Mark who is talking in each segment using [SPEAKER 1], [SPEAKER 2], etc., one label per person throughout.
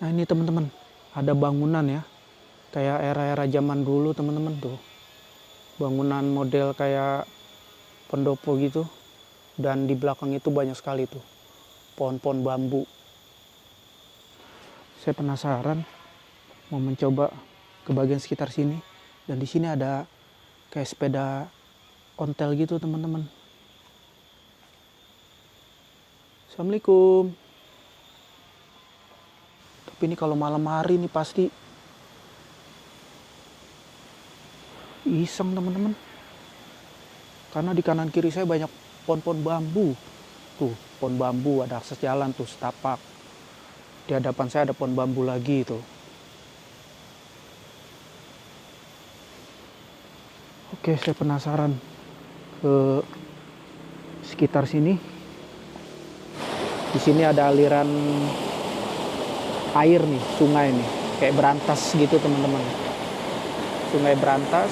[SPEAKER 1] Nah ini teman-teman, ada bangunan ya, kayak era-era zaman dulu teman-teman tuh. Bangunan model kayak pendopo gitu. Dan di belakang itu banyak sekali tuh, pohon-pohon bambu. Saya penasaran, mau mencoba ke bagian sekitar sini. Dan di sini ada kayak sepeda ontel gitu teman-teman. Assalamualaikum. Tapi ini kalau malam hari nih pasti iseng teman-teman. Karena di kanan kiri saya banyak pohon-pohon bambu. Tuh, pohon bambu, ada akses jalan tuh, setapak. Di hadapan saya ada pohon bambu lagi tuh. Oke, saya penasaran ke sekitar sini. Di sini ada aliran air nih, sungai nih, kayak berantas gitu teman-teman. Sungai berantas.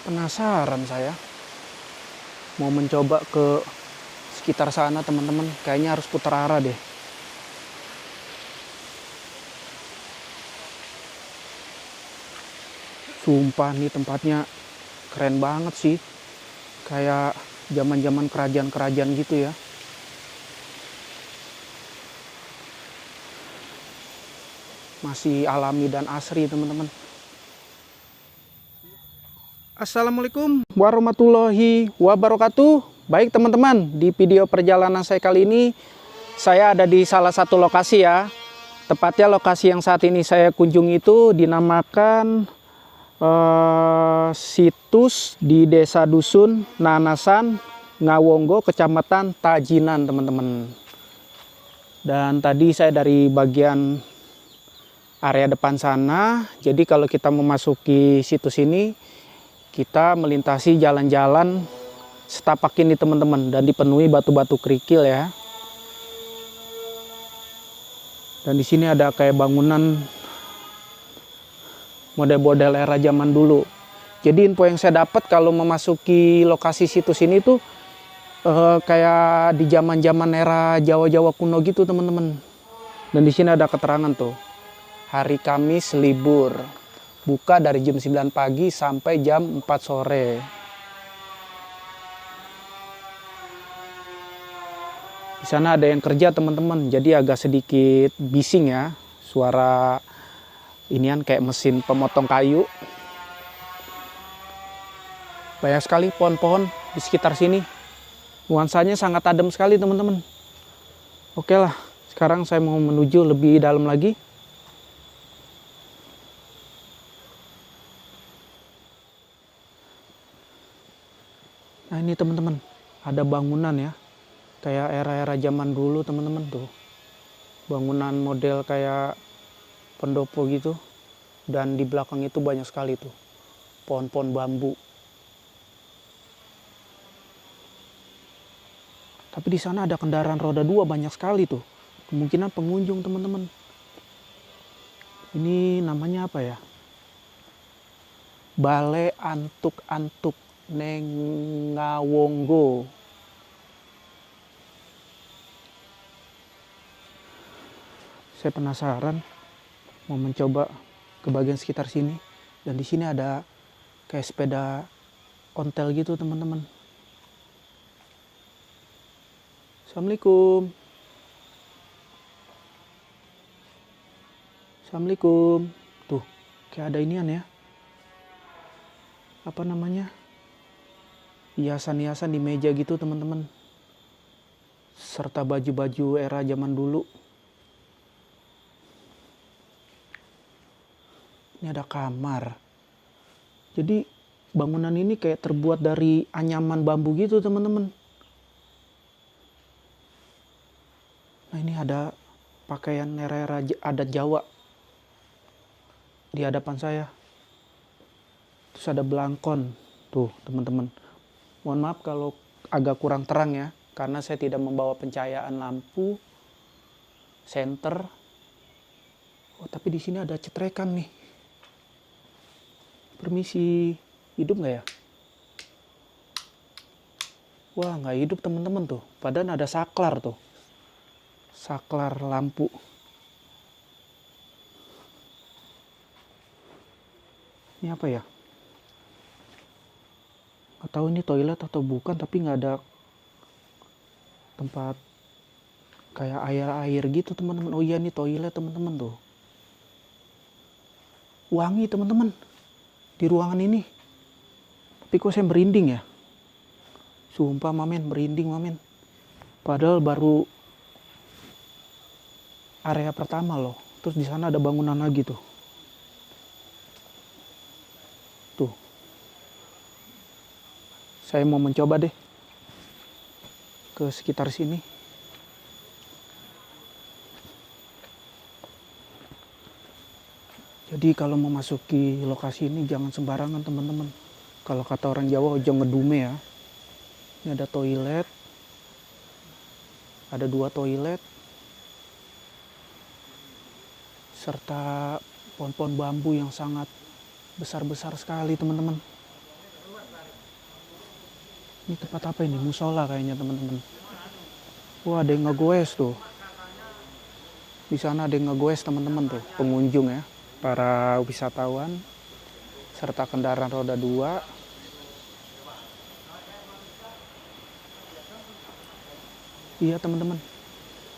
[SPEAKER 1] Penasaran saya, mau mencoba ke sekitar sana teman-teman. Kayaknya harus putar arah deh. Sumpah nih tempatnya keren banget sih. Kayak zaman-zaman kerajaan-kerajaan gitu ya. Masih alami dan asri teman-teman. Assalamualaikum warahmatullahi wabarakatuh. Baik teman-teman, di video perjalanan saya kali ini saya ada di salah satu lokasi ya. Tepatnya lokasi yang saat ini saya kunjungi itu dinamakan situs di Desa Dusun Nanasan, Ngawonggo, Kecamatan Tajinan teman-teman. Dan tadi saya dari bagian area depan sana. Jadi kalau kita memasuki situs ini, kita melintasi jalan-jalan setapak ini teman-teman, dan dipenuhi batu-batu kerikil ya. Dan di sini ada kayak bangunan model-model era zaman dulu. Jadi info yang saya dapat kalau memasuki lokasi situs ini tuh kayak di zaman-zaman era Jawa-Jawa kuno gitu teman-teman. Dan di sini ada keterangan tuh, hari Kamis libur. Buka dari jam 9 pagi sampai jam 4 sore. Di sana ada yang kerja teman-teman, jadi agak sedikit bising ya. Suara inian kayak mesin pemotong kayu. Banyak sekali pohon-pohon di sekitar sini. Nuansanya sangat adem sekali teman-teman. Oke lah, sekarang saya mau menuju lebih dalam lagi. Nah ini teman-teman, ada bangunan ya, kayak era-era zaman dulu teman-teman tuh. Bangunan model kayak pendopo gitu. Dan di belakang itu banyak sekali tuh, pohon-pohon bambu. Tapi di sana ada kendaraan roda 2 banyak sekali tuh. Kemungkinan pengunjung teman-teman. Ini namanya apa ya? Balai Antuk-Antuk Ngawonggo. Saya penasaran, mau mencoba ke bagian sekitar sini. Dan di sini ada kayak sepeda ontel gitu teman-teman. Assalamualaikum. Assalamualaikum. Tuh, kayak ada inian ya. Apa namanya? Hiasan-hiasan di meja gitu teman-teman. Serta baju-baju era zaman dulu. Ini ada kamar. Jadi bangunan ini kayak terbuat dari anyaman bambu gitu teman-teman. Nah ini ada pakaian era-era adat Jawa di hadapan saya. Terus ada belangkon. Tuh teman-teman. Mohon maaf kalau agak kurang terang ya, karena saya tidak membawa pencahayaan lampu senter. Oh tapi di sini ada cetrekan nih. Permisi, hidup nggak ya? Wah, nggak hidup teman-teman tuh. Padahal ada saklar tuh. Saklar lampu. Ini apa ya? Nggak tahu ini toilet atau bukan, tapi nggak ada tempat kayak air-air gitu teman-teman. Oh iya, ini toilet teman-teman tuh. Wangi teman-teman di ruangan ini. Tapi kok saya merinding ya? Sumpah mamen, merinding mamen. Padahal baru area pertama loh. Terus di sana ada bangunan lagi tuh. Tuh. Saya mau mencoba deh ke sekitar sini. Jadi kalau memasuki lokasi ini jangan sembarangan teman-teman. Kalau kata orang Jawa ojo ngedume ya. Ini ada toilet. Ada 2 toilet. Serta pohon-pohon bambu yang sangat besar-besar sekali teman-teman. Ini tempat apa ini? Musola kayaknya teman-teman. Wah, ada yang ngegoes tuh. Di sana ada yang ngegoes teman-teman tuh, pengunjung ya, para wisatawan serta kendaraan roda 2. Iya teman-teman,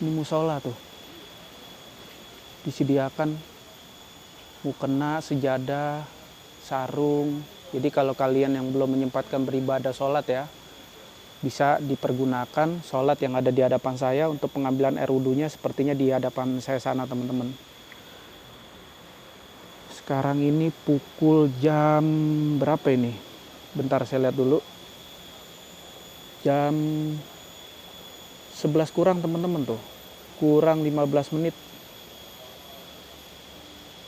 [SPEAKER 1] ini musola tuh. Disediakan mukena, sejadah, sarung. Jadi kalau kalian yang belum menyempatkan beribadah sholat ya, bisa dipergunakan sholat yang ada di hadapan saya. Untuk pengambilan air wudhunya sepertinya di hadapan saya sana teman-teman. Sekarang ini pukul jam berapa ini? Bentar saya lihat dulu. Jam 11 kurang teman-teman tuh. Kurang 15 menit.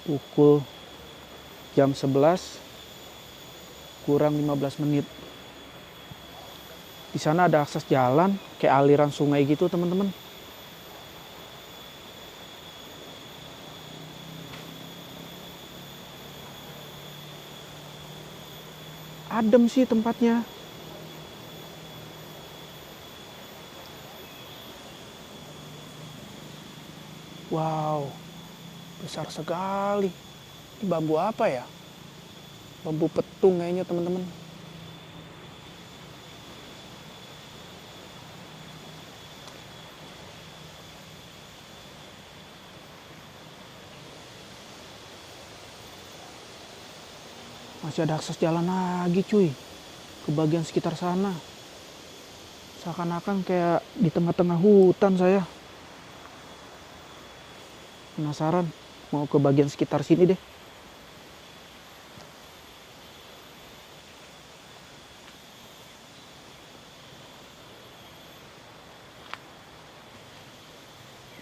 [SPEAKER 1] Pukul jam 11 kurang 15 menit. Di sana ada akses jalan kayak aliran sungai gitu teman-teman. Adem sih tempatnya. Wow, besar sekali. Ini bambu apa ya? Bambu petung kayaknya teman-teman. Masih ada akses jalan lagi cuy, ke bagian sekitar sana. Seakan-akan kayak di tengah-tengah hutan saya. Penasaran, mau ke bagian sekitar sini deh.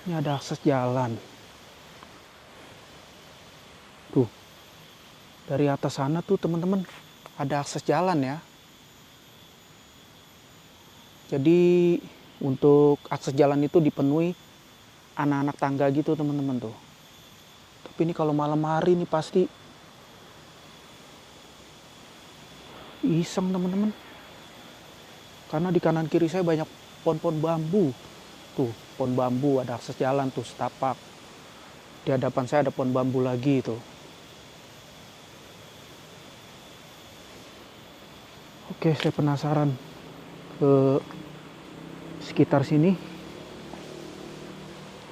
[SPEAKER 1] Ini ada akses jalan. Tuh, dari atas sana tuh teman-teman ada akses jalan ya. Jadi untuk akses jalan itu dipenuhi anak-anak tangga gitu teman-teman tuh. Tapi ini kalau malam hari ini pasti iseng teman-teman. Karena di kanan kiri saya banyak pohon-pohon bambu. Tuh, pohon bambu, ada akses jalan tuh setapak. Di hadapan saya ada pohon bambu lagi tuh. Oke, saya penasaran ke sekitar sini.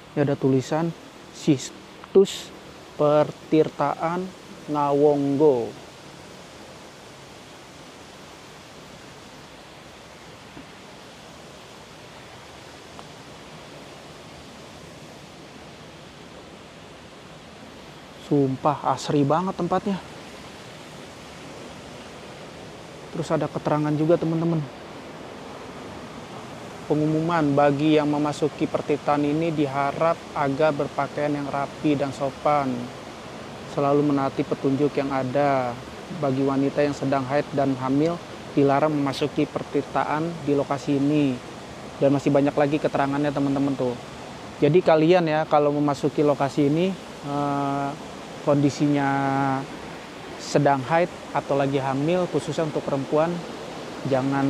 [SPEAKER 1] Ini ada tulisan Situs Pertirtaan Ngawonggo. Sumpah asri banget tempatnya. Terus ada keterangan juga teman-teman. Pengumuman bagi yang memasuki pertirtaan ini diharap agar berpakaian yang rapi dan sopan. Selalu menaati petunjuk yang ada. Bagi wanita yang sedang haid dan hamil dilarang memasuki pertirtaan di lokasi ini. Dan masih banyak lagi keterangannya teman-teman tuh. Jadi kalian ya kalau memasuki lokasi ini kondisinya sedang haid atau lagi hamil, khususnya untuk perempuan, jangan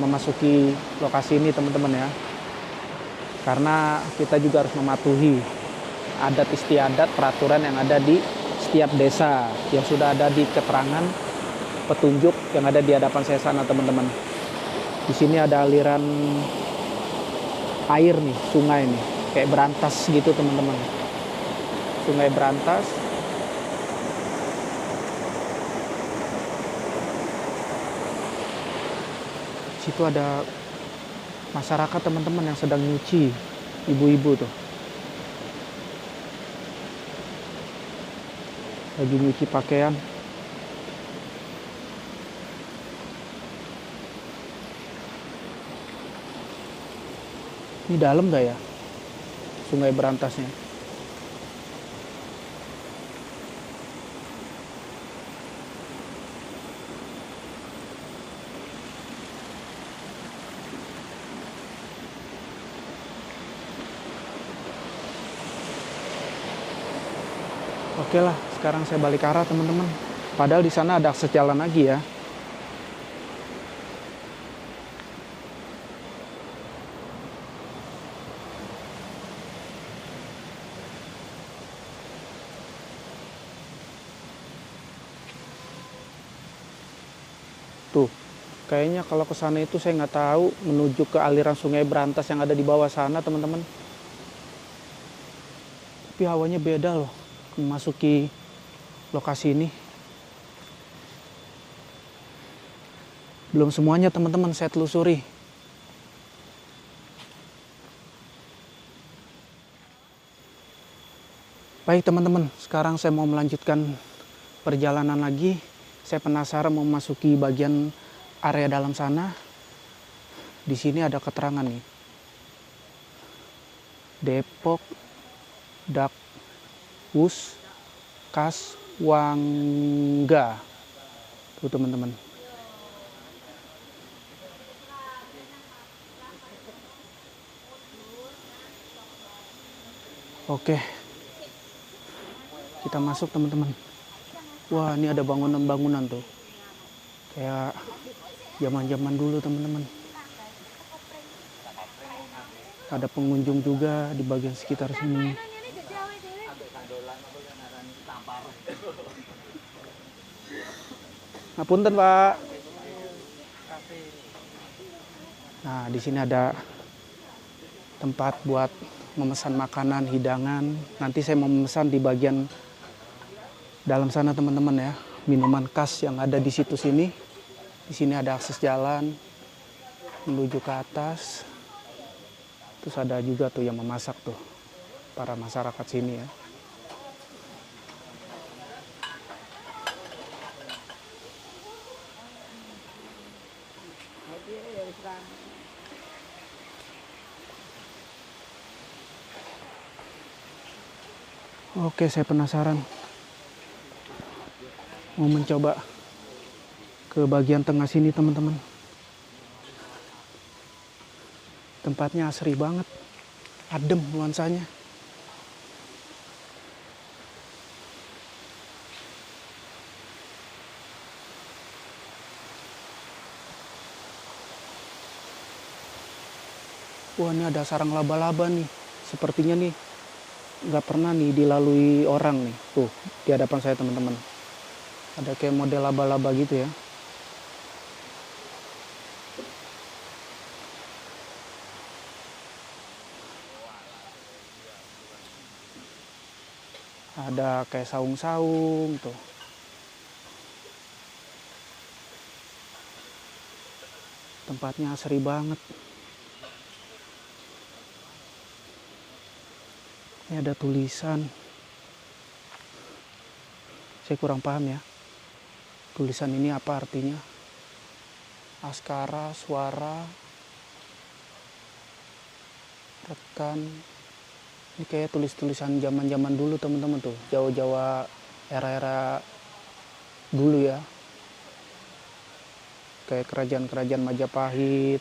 [SPEAKER 1] memasuki lokasi ini teman-teman ya, karena kita juga harus mematuhi adat istiadat peraturan yang ada di setiap desa yang sudah ada di keterangan petunjuk yang ada di hadapan saya sana teman-teman. Di sini ada aliran air nih, sungai nih, kayak berantas gitu teman-teman. Sungai berantas. Situ ada masyarakat teman-teman yang sedang nyuci, ibu-ibu tuh lagi nyuci pakaian. Ini dalam gak ya sungai berantasnya? Oke lah, sekarang saya balik arah teman-teman. Padahal di sana ada akses jalan lagi ya. Tuh, kayaknya kalau ke sana itu saya nggak tahu menuju ke aliran sungai berantas yang ada di bawah sana teman-teman. Tapi hawanya beda loh memasuki lokasi ini. Belum semuanya teman-teman saya telusuri. Baik teman-teman, sekarang saya mau melanjutkan perjalanan lagi. Saya penasaran mau memasuki bagian area dalam sana. Di sini ada keterangan nih. Depok Dakwus Kaswangga. Tuh teman-teman. Oke. Kita masuk teman-teman. Wah, ini ada bangunan-bangunan tuh. Kayak zaman-zaman dulu teman-teman. Ada pengunjung juga di bagian sekitar sini. Ngapunten, Pak. Nah, di sini ada tempat buat memesan makanan, hidangan. Nanti saya mau memesan di bagian dalam sana teman-teman ya. Minuman khas yang ada di situs ini. Di sini ada akses jalan menuju ke atas. Terus ada juga tuh yang memasak tuh para masyarakat sini ya. Oke, saya penasaran. Mau mencoba ke bagian tengah sini, teman-teman. Tempatnya asri banget. Adem nuansanya. Wah, ini ada sarang laba-laba nih. Sepertinya nih nggak pernah nih dilalui orang nih. Tuh, di hadapan saya teman-teman. Ada kayak model laba-laba gitu ya. Ada kayak saung-saung tuh. Tempatnya asri banget. Ini ada tulisan. Saya kurang paham ya. Tulisan ini apa artinya? Askara, suara, rekan. Ini kayak tulis-tulisan zaman-zaman dulu teman-teman tuh. Jawa-Jawa era-era dulu ya. Kayak kerajaan-kerajaan Majapahit.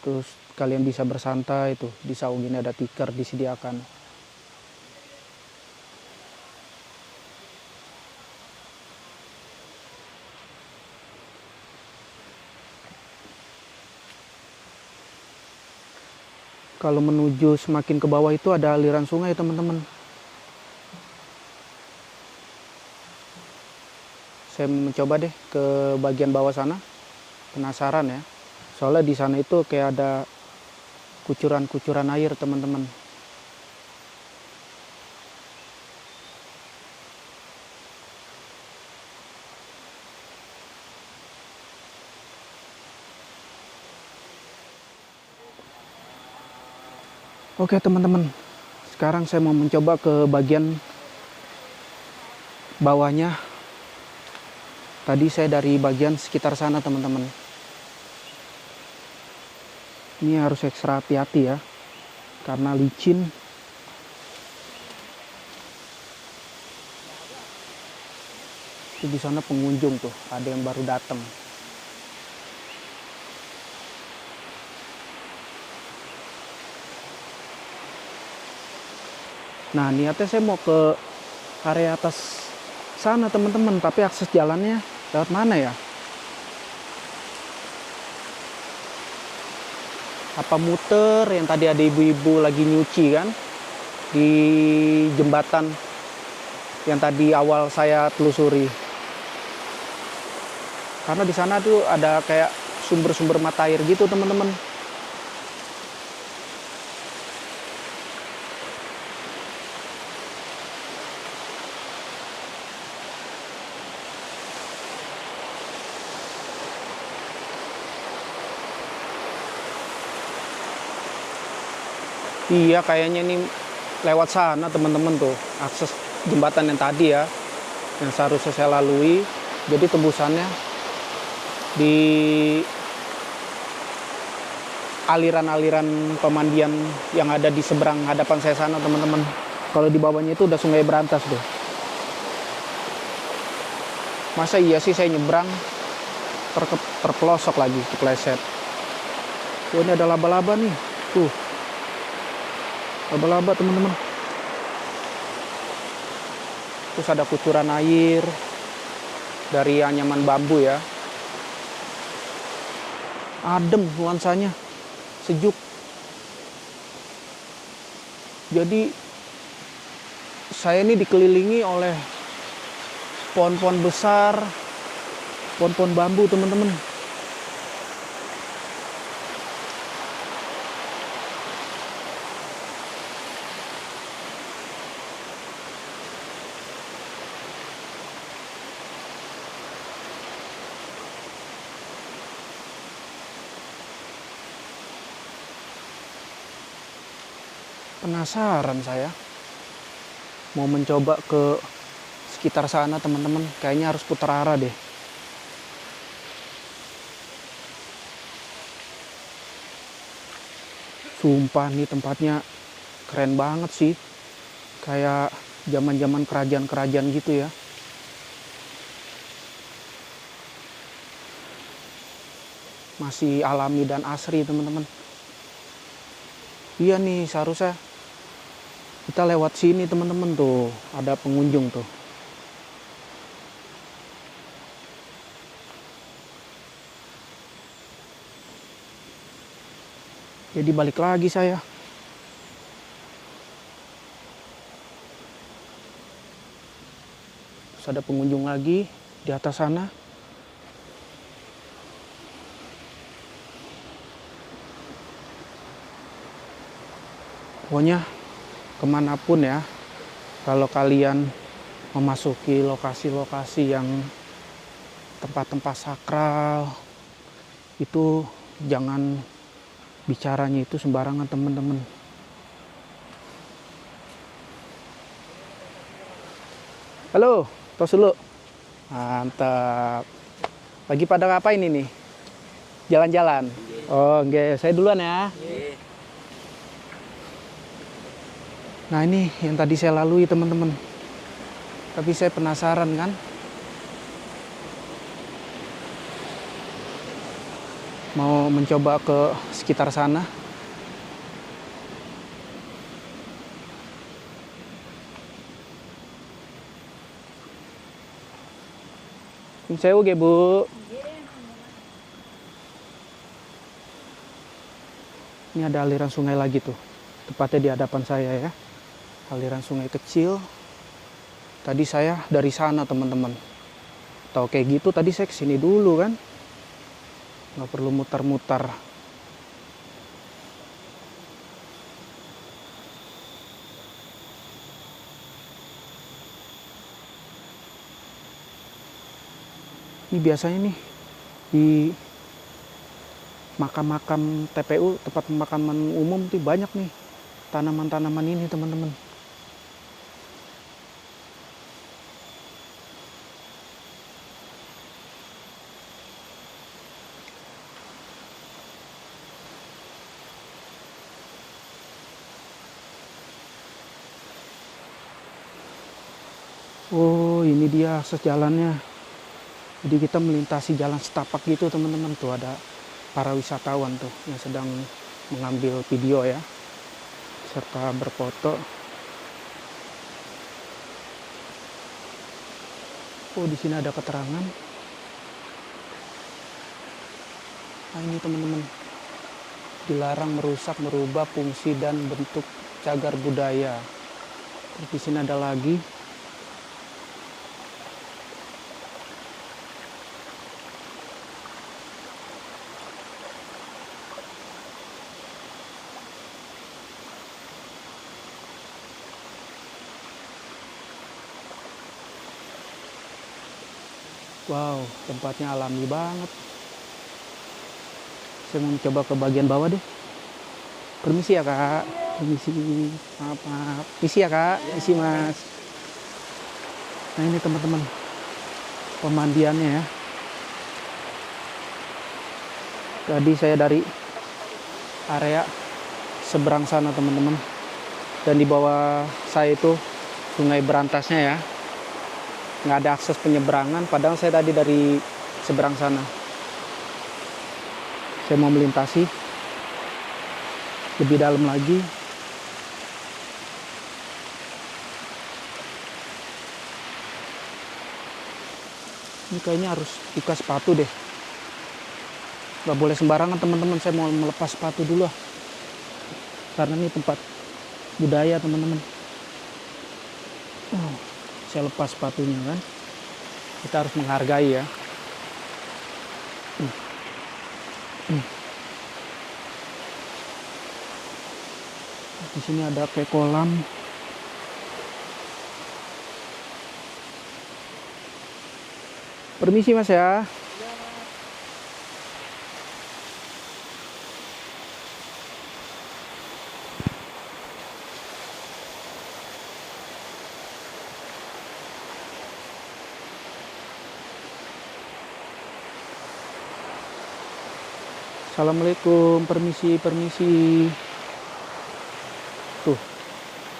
[SPEAKER 1] Terus kalian bisa bersantai tuh. Di saung ini ada tikar disediakan. Kalau menuju semakin ke bawah itu ada aliran sungai teman-teman. Saya mencoba deh ke bagian bawah sana. Penasaran ya. Soalnya di sana itu kayak ada kucuran-kucuran air teman-teman. Oke teman-teman, sekarang saya mau mencoba ke bagian bawahnya. Tadi saya dari bagian sekitar sana teman-teman. Ini harus ekstra hati-hati ya, karena licin. Itu di sana pengunjung tuh, ada yang baru datang. Nah, niatnya saya mau ke area atas sana teman-teman, tapi akses jalannya lewat mana ya? Apa muter yang tadi ada ibu-ibu lagi nyuci kan di jembatan yang tadi awal saya telusuri. Karena di sana tuh ada kayak sumber-sumber mata air gitu teman-teman. Iya, kayaknya ini lewat sana teman-teman tuh, akses jembatan yang tadi ya, yang seharusnya saya lalui. Jadi tembusannya di aliran-aliran pemandian yang ada di seberang hadapan saya sana teman-teman. Kalau di bawahnya itu udah Sungai Berantas tuh. Masa iya sih saya nyebrang terpelosok lagi, kepleset. Oh, ini ada laba-laba nih, tuh. Laba-laba teman-teman. Terus ada kucuran air dari anyaman bambu ya. Adem nuansanya, sejuk. Jadi saya ini dikelilingi oleh pohon-pohon besar, pohon-pohon bambu teman-teman. Penasaran saya, mau mencoba ke sekitar sana teman-teman. Kayaknya harus putar arah deh. Sumpah nih tempatnya keren banget sih, kayak zaman-zaman kerajaan-kerajaan gitu ya. Masih alami dan asri teman-teman. Iya nih, seharusnya kita lewat sini teman-teman tuh, ada pengunjung tuh. Jadi balik lagi saya. Terus ada pengunjung lagi di atas sana. Pokoknya kemanapun ya, kalau kalian memasuki lokasi-lokasi yang tempat-tempat sakral, itu jangan bicaranya itu sembarangan teman-teman. Halo, tos dulu. Mantap. Lagi pada ngapain ini? Jalan-jalan? Oh, enggak. Saya duluan ya. Nah, ini yang tadi saya lalui teman-teman. Tapi saya penasaran kan. Mau mencoba ke sekitar sana. Sewu ge, Bu. Ini ada aliran sungai lagi tuh, tepatnya di hadapan saya ya. Aliran sungai kecil. Tadi saya dari sana teman-teman. Tahu kayak gitu tadi saya kesini dulu kan. Nggak perlu muter-muter. Ini biasanya nih di makam-makam TPU, tempat pemakaman umum tuh banyak nih tanaman-tanaman ini teman-teman. Oh, ini dia akses jalannya. Jadi kita melintasi jalan setapak gitu teman-teman. Tuh ada para wisatawan tuh yang sedang mengambil video ya, serta berfoto. Oh, di sini ada keterangan. Nah, ini teman-teman, dilarang merusak, merubah fungsi dan bentuk cagar budaya. Terus di sini ada lagi. Wow, tempatnya alami banget. Saya mau coba ke bagian bawah deh. Permisi ya kak. Permisi. Maaf, maaf. Permisi ya kak. Permisi mas. Nah ini teman-teman, pemandiannya ya. Tadi saya dari area seberang sana teman-teman. Dan di bawah saya itu sungai berantasnya ya. Nggak ada akses penyeberangan, padahal saya tadi dari seberang sana. Saya mau melintasi lebih dalam lagi. Ini kayaknya harus buka sepatu deh. Nggak boleh sembarangan teman-teman, saya mau melepas sepatu dulu lah. Karena ini tempat budaya teman-teman. Saya lepas sepatunya kan. Kita harus menghargai ya. Di sini ada kayak kolam. Permisi mas ya. Assalamualaikum, permisi, permisi. Tuh,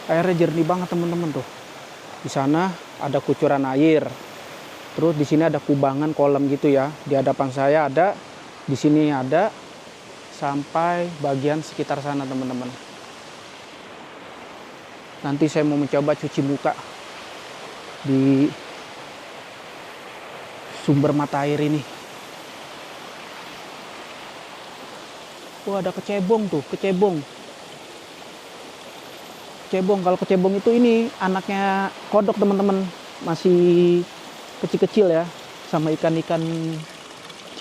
[SPEAKER 1] airnya jernih banget teman-teman tuh. Di sana ada kucuran air. Terus di sini ada kubangan kolam gitu ya. Di hadapan saya ada, di sini ada, sampai bagian sekitar sana teman-teman. Nanti saya mau mencoba cuci muka di sumber mata air ini. Wah, ada kecebong tuh, kecebong. Kecebong, kalau kecebong itu ini anaknya kodok teman-teman. Masih kecil-kecil ya. Sama ikan-ikan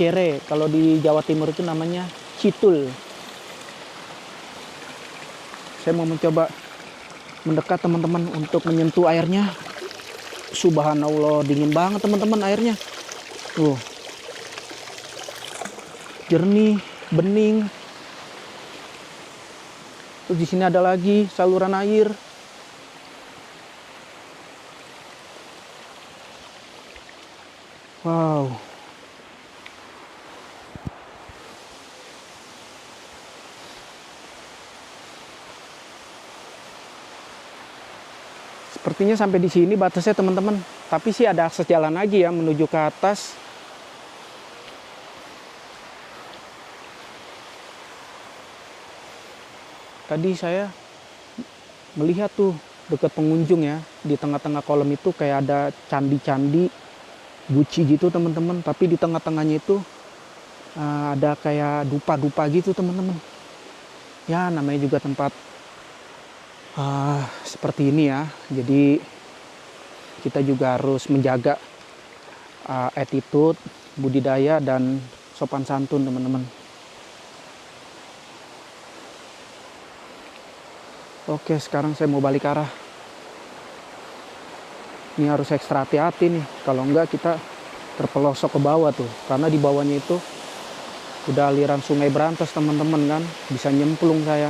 [SPEAKER 1] cere. Kalau di Jawa Timur itu namanya citul. Saya mau mencoba mendekat teman-teman untuk menyentuh airnya. Subhanallah, dingin banget teman-teman airnya. Tuh. Jernih, bening. Terus di sini ada lagi saluran air. Wow. Sepertinya sampai di sini batasnya teman-teman. Tapi sih ada akses jalan lagi ya menuju ke atas. Tadi saya melihat tuh dekat pengunjung ya, di tengah-tengah kolam itu kayak ada candi-candi guci gitu teman-teman. Tapi di tengah-tengahnya itu ada kayak dupa-dupa gitu teman-teman. ya namanya juga tempat seperti ini ya. Jadi kita juga harus menjaga attitude, budidaya, dan sopan santun teman-teman. Oke, sekarang saya mau balik arah. Ini harus ekstra hati-hati nih, kalau enggak kita terpelosok ke bawah tuh, karena di bawahnya itu udah aliran sungai Brantas teman-teman kan, bisa nyemplung saya.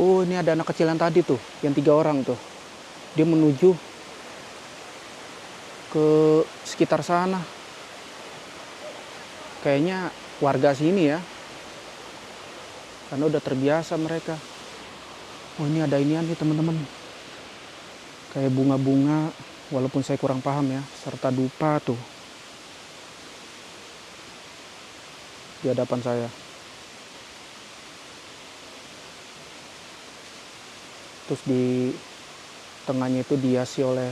[SPEAKER 1] Oh, ini ada anak kecilan tadi tuh, yang 3 orang tuh. Dia menuju ke sekitar sana. Kayaknya warga sini ya. Karena udah terbiasa mereka. Oh, ini ada inian nih teman-teman. Kayak bunga-bunga, walaupun saya kurang paham ya. Serta dupa tuh. Di hadapan saya. Terus di tengahnya itu dihiasi oleh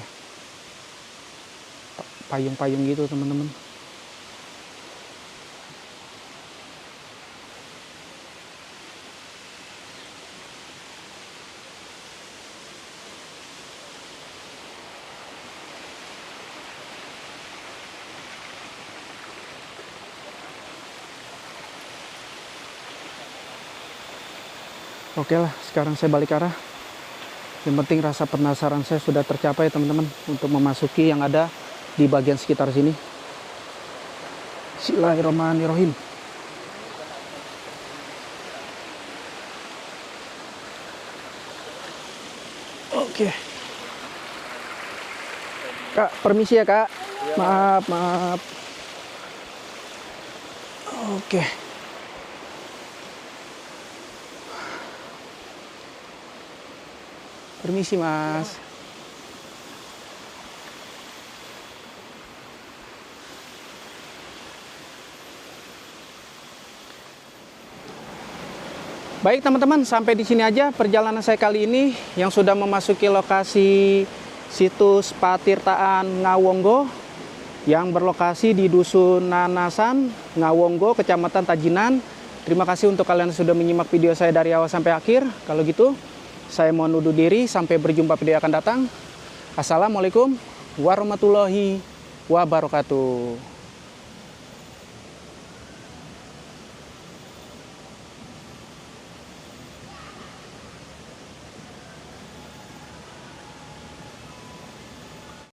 [SPEAKER 1] payung-payung gitu teman-teman. Oke lah, sekarang saya balik arah. Yang penting rasa penasaran saya sudah tercapai teman-teman, untuk memasuki yang ada di bagian sekitar sini. Bismillahirrahmanirrahim. Oke. Kak, permisi ya Kak. Maaf, maaf. Oke. Permisi Mas. Baik teman-teman, sampai di sini aja perjalanan saya kali ini yang sudah memasuki lokasi situs Patirtaan Ngawonggo yang berlokasi di Dusun Nanasan, Ngawonggo, Kecamatan Tajinan. Terima kasih untuk kalian yang sudah menyimak video saya dari awal sampai akhir. Kalau gitu, saya mohon undur diri, sampai berjumpa video akan datang. Assalamualaikum warahmatullahi wabarakatuh.